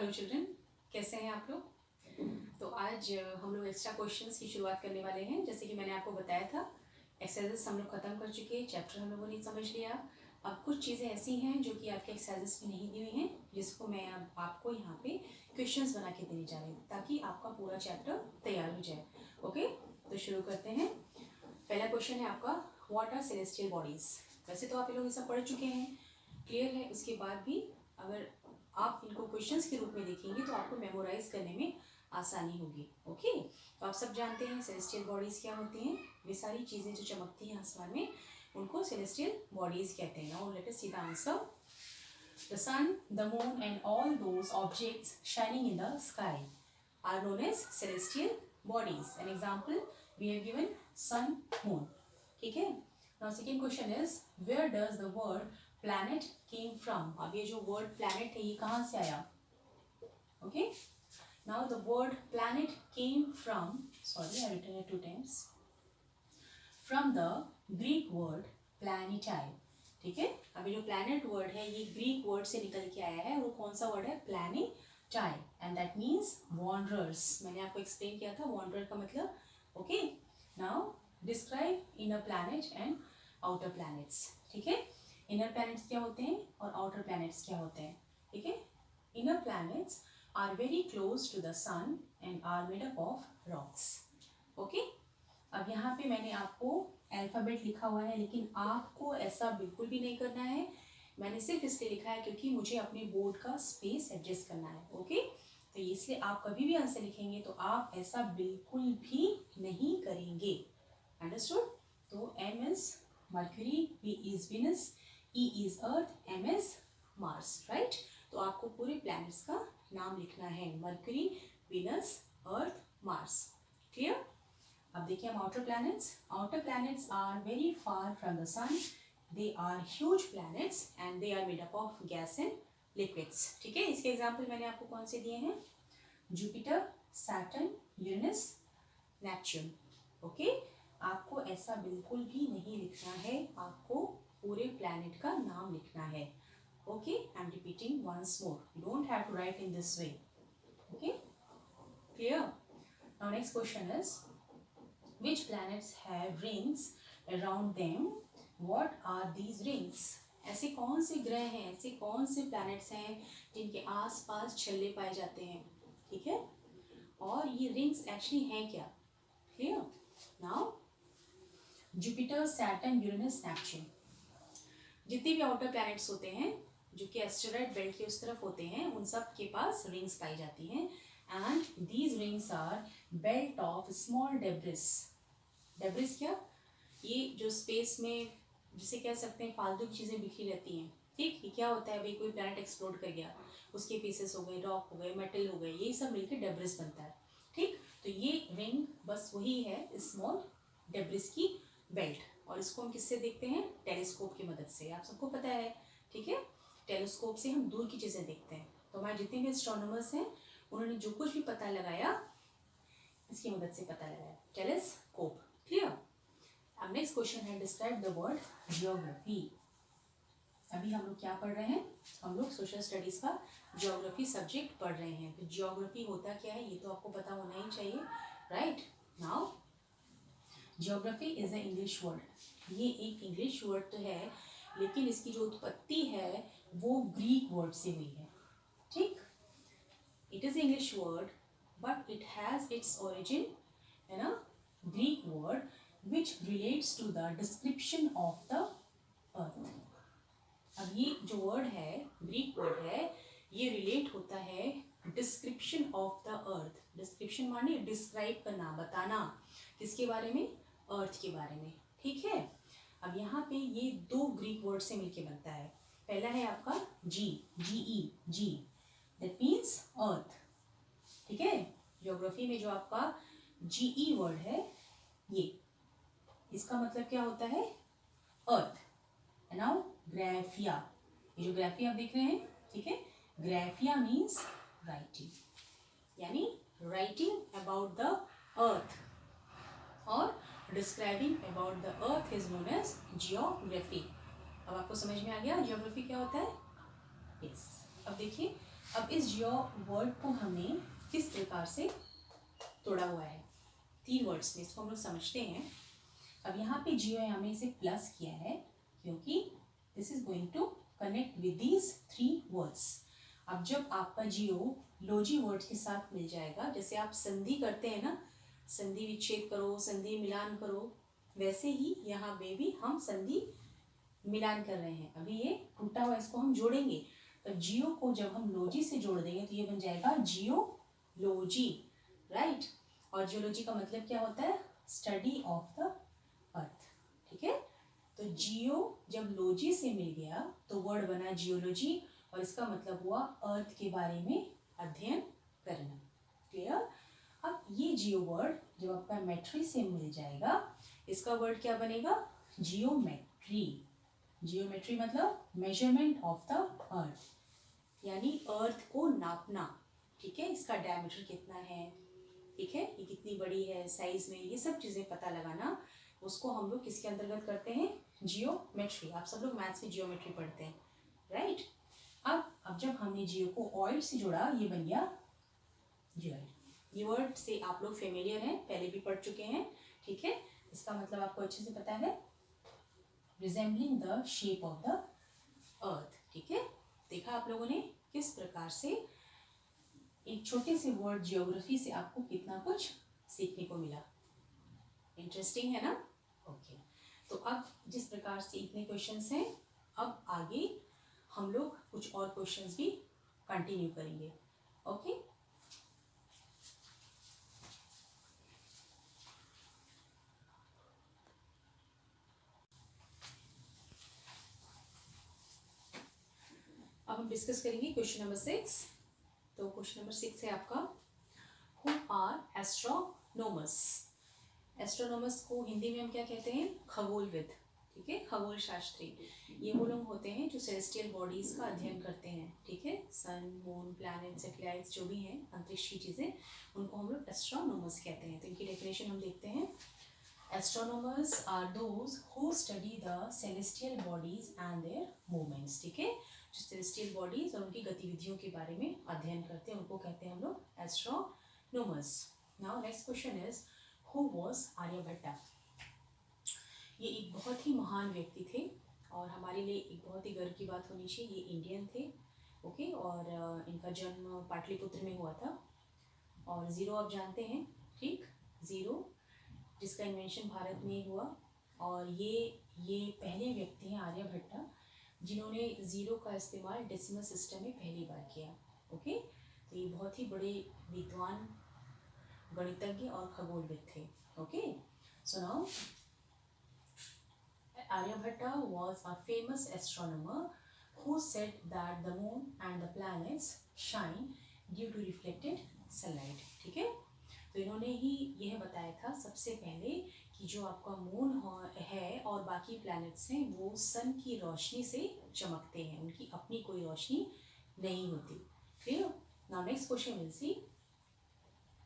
Hello children, कैसे हैं आप लोग। तो आज हम लोग एक्स्ट्रा क्वेश्चंस की शुरुआत करने वाले हैं। जैसे कि मैंने आपको बताया था, एक्सरसाइजेस हम लोग खत्म कर चुके हैं, चैप्टर हम लोगों ने समझ लिया। अब कुछ चीज़ें ऐसी हैं जो कि आपके एक्सरसाइजेस में नहीं दी हुई हैं, जिसको मैं अब आपको यहाँ पे क्वेश्चंस बना के देने जा रही हूँ ताकि आपका पूरा चैप्टर तैयार हो जाए। ओके, तो शुरू करते हैं। पहला क्वेश्चन है आपका, व्हाट आर सेलेस्टियल बॉडीज। वैसे तो आप ये लोग ये सब पढ़ चुके हैं, क्लियर है। उसके बाद भी अगर आप इनको क्वेश्चंस के रूप में देखेंगे तो आपको मेमोराइज करने में आसानी होगी। ओके, तो आप सब जानते हैं सेलेस्टियल बॉडीज क्या होती हैं। वे सारी चीज़ें जो चमकती हैं आसमान में उनको सेलेस्टियल बॉडीज कहते हैं। Now let us see the answer. The sun, the moon and all those objects shining in the sky are known as celestial bodies. An example we have given sun, moon. ठीक है। Now second question is, where does the word planet came from? अब ये जो word planet है ये कहाँ से आया? Okay. Now the word planet came from, sorry I written it 2 times, from the Greek word planetae. ठीक है। अब ये जो planet word है ये Greek word से निकल के आया है। वो कौन सा word है? Planetae, and that means wanderers. मैंने आपको explain किया था wanderer का मतलब। Okay. Now describe inner planet and outer planets. ठीक है। inner planets क्या होते हैं और outer planets क्या होते हैं? ठीक है। inner planets are very close to the sun and are made up of rocks. Okay. अब यहाँ पे मैंने आपको अल्फ़ाबेट लिखा हुआ है, लेकिन आपको ऐसा बिल्कुल भी नहीं करना है। मैंने सिर्फ इसलिए लिखा है क्योंकि मुझे अपने बोर्ड का स्पेस एडजस्ट करना है। ओके, तो इसलिए आप कभी भी आंसर लिखेंगे तो आप ऐसा बिल्कुल भी नहीं करेंगे। अंडरस्टूड? तो M is Mercury, V is Venus, E is Earth, M is Mars. Right? तो आपको पूरे प्लैनेट्स का नाम लिखना है, Mercury, Venus, Earth, Mars. Clear? अब देखिए हम outer planets are very far from the sun. They are huge planets and they are made up of gas and liquids. ठीक है। इसके एग्जाम्पल मैंने आपको कौन से दिए हैं? Jupiter, Saturn, Uranus, Neptune. Okay, आपको ऐसा बिल्कुल भी नहीं लिखना है, आपको पूरे प्लैनेट का नाम लिखना है। Okay, I am repeating once more, you don't have to write in this way. Okay, clear? Now next question is, which planets have rings around them? What are these rings? ऐसे कौन से ग्रह हैं, ऐसे कौन से प्लैनेट्स हैं जिनके आसपास छल्ले पाए जाते हैं? ठीक है। और ये रिंग्स एक्चुअली हैं क्या? Clear? Now Jupiter, Saturn, Uranus, Neptune, जितने भी आउटर प्लैनेट्स होते हैं जो कि एस्टेरॉयड बेल्ट के उस तरफ होते हैं, उन सब के पास रिंग्स पाई जाती हैं। And these rings are belt of small debris. Debris क्या? ये जो स्पेस में जिसे कह सकते हैं फालतू की चीज़ें बिखरी रहती हैं। ठीक, ये क्या होता है? भाई कोई प्लैनेट एक्सप्लोड कर गया, उसके पीसेस हो गए, रॉक हो गए, मेटल हो गए, ये सब मिलकर डेब्रिस बनता है। ठीक, तो ये रिंग बस वही है, स्मॉल डेब्रिस की बेल्ट। और इसको हम किससे देखते हैं? टेलीस्कोप की मदद से। आप सबको पता है। ठीक है, टेलीस्कोप से हम दूर की चीज़ें देखते हैं। तो हमारे जितने भी एस्ट्रोनॉमर्स हैं उन्होंने जो कुछ भी पता लगाया इसकी मदद से पता लगाया, टेलीस्कोप। क्लियर? अब नेक्स्ट क्वेश्चन है, डिस्क्राइब द वर्ड जियोग्राफी। अभी हम लोग क्या पढ़ रहे हैं? हम लोग सोशल स्टडीज का जियोग्राफी सब्जेक्ट पढ़ रहे हैं। तो जियोग्राफी होता क्या है ये तो आपको पता होना ही चाहिए। Right? Now geography is a English word. ये एक इंग्लिश वर्ड तो है, लेकिन इसकी जो उत्पत्ति है वो ग्रीक वर्ड से हुई है। ठीक, it is English word but it has its origin in a Greek word which relates to the description of the earth. अब ये जो वर्ड है, ग्रीक वर्ड है, ये रिलेट होता है description of the earth. Description माने डिस्क्राइब करना, बताना। किसके बारे में? अर्थ के बारे में। ठीक है। अब यहाँ पे ये दो ग्रीक वर्ड से मिलके बनता है। पहला है आपका G, GE, G, that means earth. ठीक है। ज्योग्राफी में जो आपका GE वर्ड है ये, इसका मतलब क्या होता है? अर्थ। नाउ ग्राफिया, ये जो ग्राफिया आप देख रहे हैं, ठीक है, ग्राफिया मीन्स राइटिंग, यानी राइटिंग अबाउट द अर्थ और describing about the earth is known as geography. अब आपको समझ में आ गया जियोग्राफी क्या होता है? यस। अब देखिए अब इस जियो वर्ड को हमने किस प्रकार से तोड़ा हुआ है, 3 वर्ड्स में, इसको हम लोग समझते हैं। अब यहाँ पे जियो है, हमने इसे प्लस किया है क्योंकि this is going to connect with these 3 words. अब जब आपका जियो लोजी वर्ड्स के साथ मिल जाएगा, जैसे आप संधि करते हैं ना, संधि विच्छेद करो, संधि मिलान करो, वैसे ही यहाँ पे भी हम संधि मिलान कर रहे हैं। अभी ये टूटा हुआ, इसको हम जोड़ेंगे, तो जियो को जब हम लोजी से जोड़ देंगे तो ये बन जाएगा जियो लोजी, राइट। और जियोलॉजी का मतलब क्या होता है, स्टडी ऑफ द अर्थ, ठीक है। तो जियो जब लोजी से मिल गया तो वर्ड बना जियोलॉजी, और इसका मतलब हुआ अर्थ के बारे में अध्ययन करना, क्लियर। अब ये जियो वर्ड जब आपका मेट्री से मिल जाएगा, इसका वर्ड क्या बनेगा, जियोमेट्री। जियोमेट्री मतलब मेजरमेंट ऑफ द अर्थ, यानी अर्थ को नापना, ठीक है। इसका डायमीटर कितना है, ठीक है, ये कितनी बड़ी है साइज में, ये सब चीज़ें पता लगाना, उसको हम लोग किसके अंतर्गत करते हैं, जियोमेट्री। आप सब लोग मैथ्स में जियोमेट्री पढ़ते हैं, राइट। अब जब हमने जियो को ऑइड से जोड़ा, ये बन गया जियोइड। ये वर्ड से आप लोग फेमिलियर हैं, पहले भी पढ़ चुके हैं, ठीक है। इसका मतलब आपको अच्छे से पता है, resembling the shape of the earth, ठीक है। देखा आप लोगों ने किस प्रकार से एक छोटे से वर्ड ज्योग्राफी से आपको कितना कुछ सीखने को मिला, इंटरेस्टिंग है ना। ओके, तो अब जिस प्रकार से इतने क्वेश्चंस हैं, अब आगे हम लोग कुछ और क्वेश्चंस भी कंटिन्यू करेंगे, ओके। अब हम डिस्कस करेंगे क्वेश्चन नंबर 6। तो क्वेश्चन नंबर 6 है आपका, हु आर एस्ट्रोनोमर्स। एस्ट्रोनोमर्स को हिंदी में हम क्या कहते हैं, खगोलविद, ठीक है, खगोल शास्त्री। ये वो लोग होते हैं जो सेलेस्टियल बॉडीज का अध्ययन करते हैं, ठीक है। सन, मून, प्लैनेट, सैटेलाइट्स जो भी हैं अंतरिक्ष की चीज़ें, उनको हम लोग एस्ट्रोनोमर्स कहते हैं। तो इनकी डेफिनेशन हम देखते हैं। Astronomers are those who study the celestial bodies and their movements, ठीक है। जो सेलेस्टियल बॉडीज और उनकी गतिविधियों के बारे में अध्ययन करते हैं, उनको कहते हैं हम लोग astronomers. Now next question is, who was Aryabhatta. ये एक बहुत ही महान व्यक्ति थे और हमारे लिए एक बहुत ही गर्व की बात होनी चाहिए, ये इंडियन थे, ओके। और इनका जन्म पाटलिपुत्र में हुआ था। और ज़ीरो आप जानते हैं, ठीक, ज़ीरो जिसका इन्वेंशन भारत में हुआ, और ये पहले व्यक्ति हैं आर्यभट्टा जिन्होंने ज़ीरो का इस्तेमाल डेसिमल सिस्टम में पहली बार किया, ओके। तो ये बहुत ही बड़े विद्वान, गणितज्ञ और खगोलविद थे, okay. So now Aryabhatta was a famous astronomer who said that the moon and the planets shine due to reflected sunlight, ठीक है। तो इन्होंने ही यह बताया था सबसे पहले कि जो आपका मून है और बाकी प्लैनेट्स हैं वो सन की रोशनी से चमकते हैं, उनकी अपनी कोई रोशनी नहीं होती, clear. Now next question will see,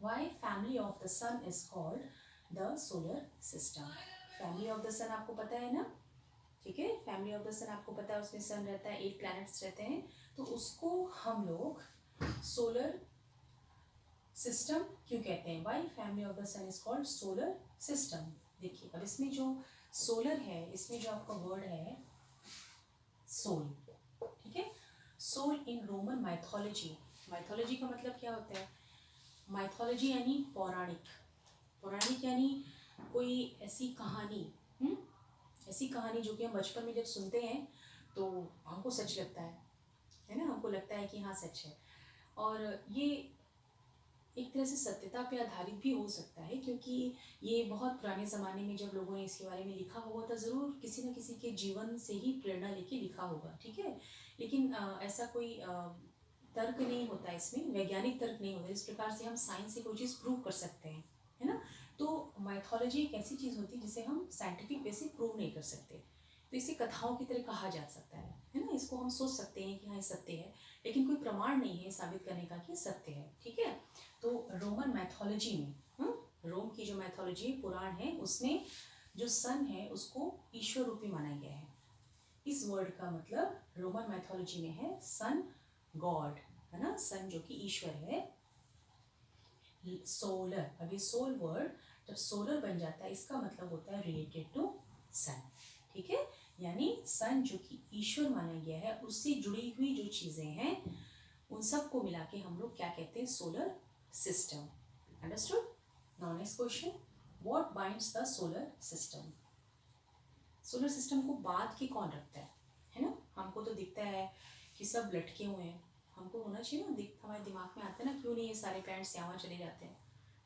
why family of the sun is called the solar system. Family of the sun आपको पता है ना, ठीक है। फैमिली ऑफ द सन आपको पता है, उसमें सन रहता है, 8 प्लैनेट्स रहते हैं, तो उसको हम लोग सोलर सिस्टम क्यों कहते हैं, why family of the sun is called solar system. देखिए अब इसमें जो सोलर है, इसमें जो आपका वर्ड है सोल, ठीक है। Sol in Roman mythology, mythology का मतलब क्या होता है, माइथोलॉजी यानी पौराणिक, पौराणिक यानी कोई ऐसी कहानी, ऐसी कहानी जो कि हम बचपन में जब सुनते हैं तो हमको सच लगता है ना, हमको लगता है कि हाँ सच है। और ये एक तरह से सत्यता पे आधारित भी हो सकता है, क्योंकि ये बहुत पुराने ज़माने में जब लोगों ने इसके बारे में लिखा होगा तो ज़रूर किसी न किसी के जीवन से ही प्रेरणा लेके लिखा होगा, ठीक है। लेकिन ऐसा कोई तर्क नहीं होता इसमें, वैज्ञानिक तर्क नहीं होता, इस प्रकार से हम साइंस से कोई चीज़ प्रूव कर सकते हैं, है ना। तो माइथोलॉजी एक ऐसी चीज़ होती है जिसे हम साइंटिफिक वे से प्रूव नहीं कर सकते, तो इसे कथाओं की तरह कहा जा सकता है ना। इसको हम सोच सकते हैं कि हाँ ये सत्य है, लेकिन कोई प्रमाण नहीं है साबित करने का कि सत्य है, ठीक है। तो रोमन मैथोलॉजी में, रोम की जो मैथोलॉजी पुराण है उसमें जो सन है उसको ईश्वर रूपी माना गया है। इस वर्ड का मतलब रोमन मैथोलॉजी में है सन गॉड, है ना, सन जो कि ईश्वर है। सोलर, अभी सोल वर्ड जब सोलर बन जाता है इसका मतलब होता है रिलेटेड टू सन, ठीक है। यानी सन जो कि ईश्वर माना गया है, उससे जुड़ी हुई जो चीजें हैं उन सबको मिला के हम लोग क्या कहते हैं, solar system. Understood? Now next question, what binds the solar system? Solar system को बांध के कौन रखता है ना? हमको तो दिखता है कि सब लटके हुए हैं, हमको होना चाहिए ना, हमारे दिमाग में आता है ना, क्यों नहीं ये सारे प्लैनेट्स यहाँ चले जाते हैं,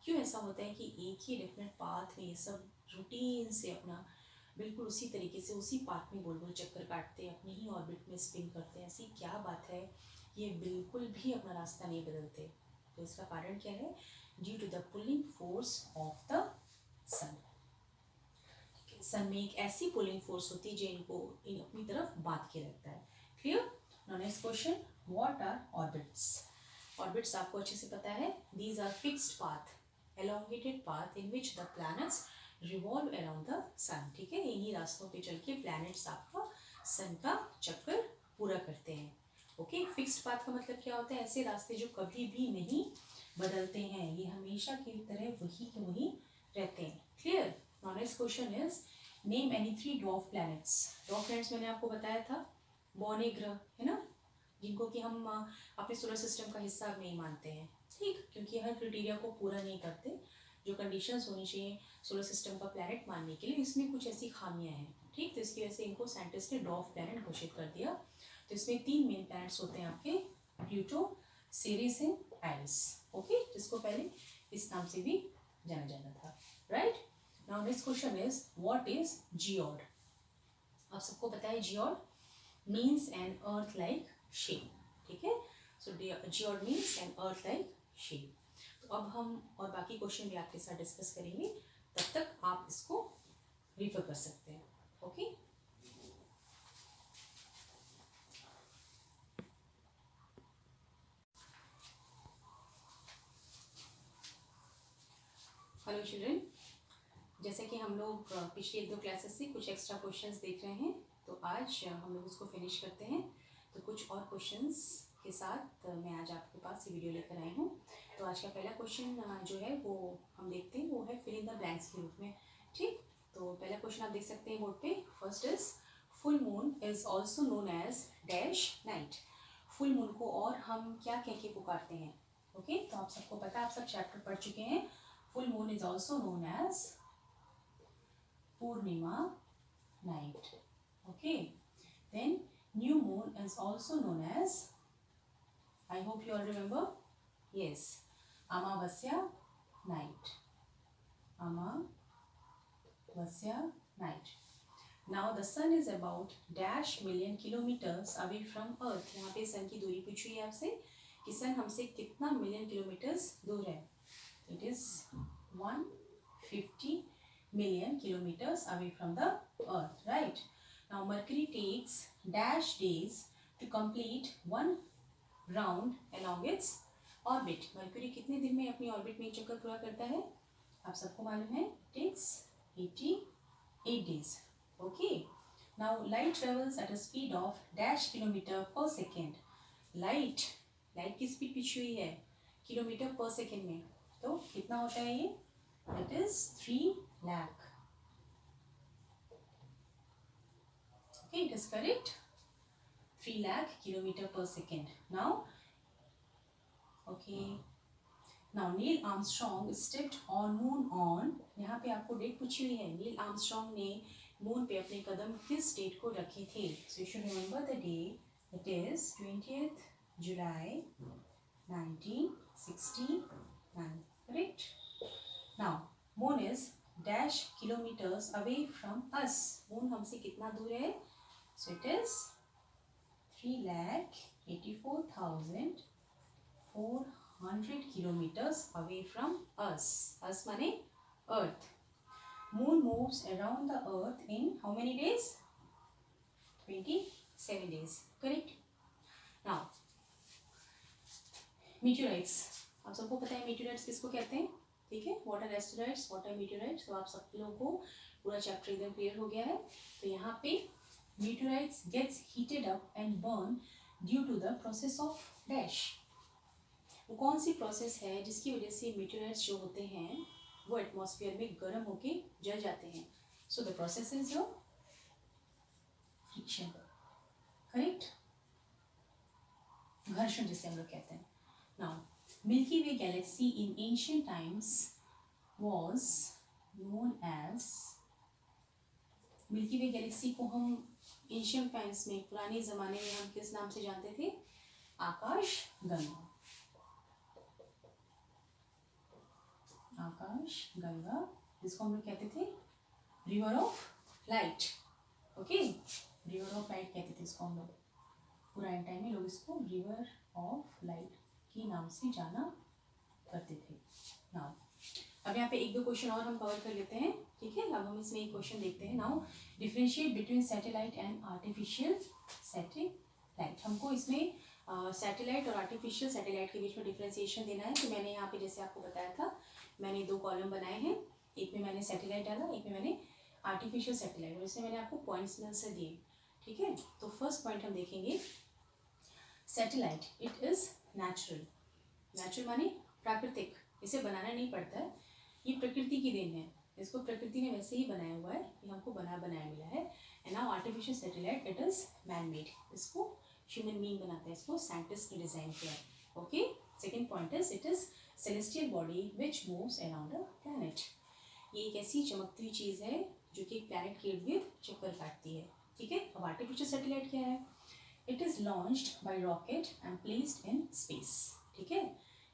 क्यों ऐसा होता है कि एक ही डेफिनेट पाथ में ये सब रूटीन से अपना बिल्कुल उसी तरीके से उसी पाथ में गोल गोल चक्कर काटते हैं, अपनी ही ऑर्बिट में स्पिन करते हैं। ऐसी क्या बात है, ये बिल्कुल भी अपना रास्ता नहीं बदलते। तो इसका कारण क्या है? Due to the pulling force of the sun. Sun में एक ऐसी पुलिंग फोर्स होती है जो इनको अपनी तरफ बांध के रखता है। Clear? Now next question, what are orbits? Orbits आपको अच्छे से पता है, these are fixed path, elongated path in which the planets revolve around the sun, ठीक है। इन्हीं रास्तों पे चल के प्लैनेट्स आपका सन का चक्कर पूरा करते हैं। ओके, फिक्स्ड पाथ का मतलब क्या होता है? ऐसे रास्ते जो कभी भी नहीं बदलते हैं, ये हमेशा की तरह वही के वही रहते हैं। Clear? Now next question is, name any 3 dwarf planets. Dwarf planets मैंने आपको बताया था, बौने ग्रह है ना, जिनको कि हम अपने सोलर सिस्टम का हिस्सा नहीं मानते हैं, ठीक, क्योंकि हर क्राइटेरिया को पूरा नहीं करते जो कंडीशंस होनी चाहिए सोलर सिस्टम का प्लैनेट मानने के लिए, इसमें कुछ ऐसी खामियां हैं, ठीक। तो इसकी वजह से इनको साइंटिस्ट ने ड्वार्फ प्लैनेट घोषित कर दिया। तो इसमें 3 मेन प्लैनेट्स होते हैं आपके, Pluto, Ceres and Eris, okay, जिसको पहले इस नाम से भी जाना जाता था, right. Now next question is, what is geoid? आप सबको पता है geoid means an earth like shape, ठीक है। So geoid means an earth like shape. तो अब हम और बाकी क्वेश्चन भी आपके साथ डिस्कस करेंगे, तब तक आप इसको रिफर कर सकते हैं, ओके। हेलो चिल्ड्रन, जैसे कि हम लोग पिछले 1-2 क्लासेस से कुछ एक्स्ट्रा क्वेश्चंस देख रहे हैं, तो आज हम लोग उसको फिनिश करते हैं। तो कुछ और क्वेश्चंस के साथ मैं आज आपके पास ये वीडियो लेकर आई हूँ। तो आज का पहला क्वेश्चन जो है वो हम देखते हैं, वो है फिल इन द ब्लैंक्स के रूप में, ठीक। तो पहला क्वेश्चन आप देख सकते हैं बोर्ड पे। First is, full moon is also known as dash night. Full moon को और हम क्या कह के पुकारते हैं? ओके, तो आप सबको पता है, आप सब चैप्टर पढ़ चुके हैं। Full moon is also known as Purnima night, okay. Then new moon is also known as, I hope you all remember, yes, Amavasya night, Amavasya night. Now the sun is about dash million kilometers away from earth. यहाँ पे सन की दूरी पूछी है आपसे कि सन हमसे कितना मिलियन किलोमीटर्स दूर है। It is 150 million kilometers away from the earth, right? Now Mercury takes dash days to complete one round along its orbit. Mercury कितने दिन में अपनी ऑर्बिट में एक चक्कर पूरा करता है? आप सबको मालूम है, takes 88 days, okay. Now light travels at a speed of dash kilometer per second. light की स्पीड पीछे हुई है किलोमीटर पर सेकेंड में, तो कितना होता है ये? That is 3 lakh. Okay, it is correct. 3 lakh kilometer per second. Now, okay. Now Neil Armstrong stepped on moon on. यहाँ पे आपको डेट पूछी हुई है। नील आर्मस्ट्रॉन्ग ने मून पे अपने कदम किस डेट को रखे थे? So you should remember the day. It is 20th July 1969. Correct? Now moon is dash kilometers away from us. moon हमसे कितना दूर है? So it is 3,84,400 kilometers away from us. Us माने earth. moon moves around the earth in how many days? 27 days. Correct? Now meteorites. आप सबको पता है meteorites किसको कहते हैं, ठीक है। what are asteroids, what are meteorites? तो आप सब लोगों को पूरा चैप्टर एकदम क्लियर हो गया है। तो यहाँ पे meteorites gets heated up and burn due to the process of dash. वो कौन सी प्रोसेस है जिसकी वजह से मीटेराइट्स जो होते हैं वो एटमॉस्फेयर में गर्म होके जल जाते हैं? So the process is your friction, correct, घर्षण जिसे हम लोग कहते हैं. Now Milky Way galaxy in ancient times was known as, Milky Way galaxy को हम एंशियंट टाइम्स में, पुराने ज़माने में हम किस नाम से जानते थे? आकाश गंगा. आकाश गंगा, जिसको हम लोग कहते थे river of light. Okay, river of light कहते थे इसको हम लोग. पुराने टाइम में लोग इसको रिवर ऑफ लाइट के नाम से जाना करते थे. नाउ अब यहाँ पे एक दो क्वेश्चन और हम कवर कर लेते हैं, ठीक है. अब हम इसमें एक क्वेश्चन देखते हैं. Now differentiate between satellite and artificial satellite. हमको इसमें सैटेलाइट और आर्टिफिशियल सैटेलाइट के बीच में डिफ्रेंसिएशन देना है. तो मैंने यहाँ पे जैसे आपको बताया था, मैंने दो कॉलम बनाए हैं. एक में मैंने सैटेलाइट डाला, एक में मैंने आर्टिफिशियल सैटेलाइट, और इसमें मैंने आपको पॉइंट्स मिल से दिए, ठीक है. तो फर्स्ट पॉइंट हम देखेंगे, satellite it is natural. Natural माने प्राकृतिक, इसे बनाना नहीं पड़ता है, ये प्रकृति की देन है. इसको प्रकृति ने वैसे ही बनाया हुआ है, ये हमको बनाया मिला है. And now artificial satellite it is man made, इसको ह्यूमन बीइंग बनाता है, इसको साइंटिस्ट ने डिज़ाइन किया है. Okay. Second point is it is celestial body which moves around a planet. ये एक ऐसी चमकती हुई चीज़ है जो कि एक प्लैनेट के इर्द गिर्द चक्कर काटती है, ठीक है. अब आर्टिफिशियल सैटेलाइट क्या है? It is launched by rocket and placed in space, ठीक है.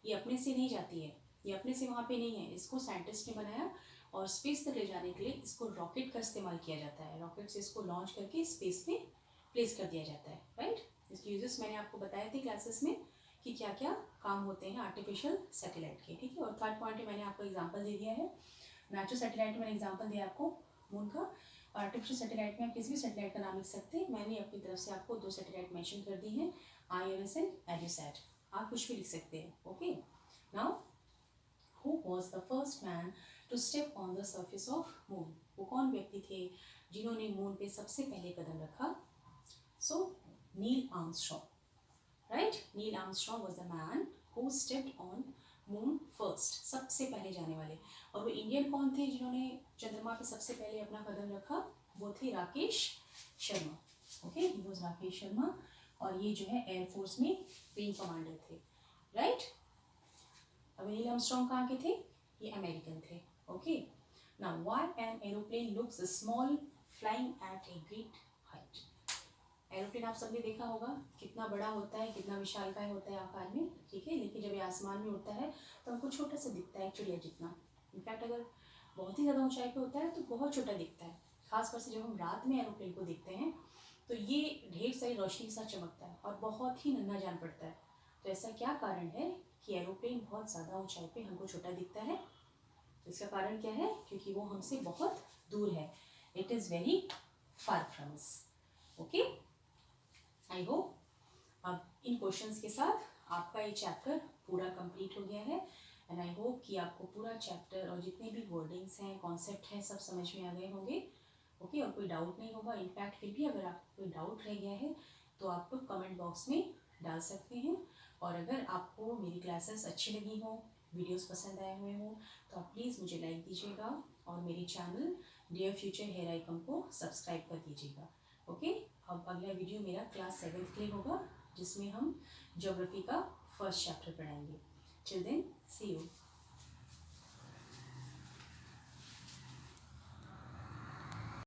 ये अपने से नहीं जाती है, ये अपने से वहाँ पे नहीं है, इसको साइंटिस्ट ने बनाया और स्पेस तक ले जाने के लिए इसको रॉकेट का इस्तेमाल किया जाता है. रॉकेट से इसको लॉन्च करके स्पेस में प्लेस कर दिया जाता है, राइट. इसके यूजेस मैंने आपको बताए थे क्लासेस में कि क्या क्या काम होते हैं आर्टिफिशियल सैटेलाइट के, ठीक है. और थर्ड पॉइंट में मैंने आपको एग्जाम्पल दे दिया है. नेचुरल सैटेलाइट में मैंने एग्जाम्पल दिया आपको मून का. आर्टिफिशियल सैटेलाइट में आप किसी भी सैटेलाइट का नाम लिख सकते हैं. मैंने अपनी तरफ से आपको दो सैटेलाइट मेंशन कर दी हैं, IRS एंड एड्यूसैट. आप कुछ भी लिख सकते हैं. Okay. Now who was the first man to step on the surface of moon. वो कौन व्यक्ति थे जिन्होंने मून पे सबसे पहले कदम रखा? So Neil Armstrong, right. Neil Armstrong was the man who stepped on moon first, सबसे पहले जाने वाले. और वो इंडियन कौन थे जिन्होंने चंद्रमा पे सबसे पहले अपना कदम रखा? वो थे Rakesh Sharma. Okay, he was Rakesh Sharma. और ये जो है एयरफोर्स में विंग कमांडर थे, राइट. अब नील आर्मस्ट्रॉन्ग कहाँ के थे? ये अमेरिकन थे. Okay. Now why an aeroplane looks small flying eight a great height. Aeroplane आप सबने देखा होगा कितना बड़ा होता है, कितना विशालकाय होता है आकार में, ठीक है. लेकिन जब ये आसमान में उड़ता है तो हमको छोटा सा दिखता है, चिड़िया जितना. इनफैक्ट अगर बहुत ही ज़्यादा ऊंचाई पे होता है तो बहुत छोटा दिखता है. खासकर से जब हम रात में एरोप्लेन को देखते हैं तो ये ढेर सारी रोशनी के साथ चमकता है और बहुत ही नन्हा जान पड़ता है. तो ऐसा क्या कारण है कि एरोप्लेन बहुत ज़्यादा ऊंचाई पे हमको छोटा दिखता है? तो इसका कारण क्या है? क्योंकि वो हमसे बहुत दूर है. It is very far from us. Okay. I hope अब इन क्वेश्चंस के साथ आपका ये चैप्टर पूरा कंप्लीट हो गया है. एंड आई होप कि आपको पूरा चैप्टर और जितने भी वर्डिंग्स हैं, कॉन्सेप्ट हैं, सब समझ में आ गए होंगे. ओके. और कोई डाउट नहीं होगा. इनफैक्ट फिर भी अगर आपको कोई डाउट रह गया है तो आप लोग कमेंट बॉक्स में डाल सकते हैं. और अगर आपको मेरी क्लासेस अच्छी लगी हो, वीडियोस पसंद आए हुए हों, तो आप प्लीज़ मुझे लाइक दीजिएगा और मेरे channel Dear Future Hair Icon को सब्सक्राइब कर दीजिएगा. ओके. अब अगला वीडियो मेरा क्लास 7th के लिए होगा जिसमें हम ज्योग्राफी का फर्स्ट चैप्टर पढ़ाएंगे. Till then see you.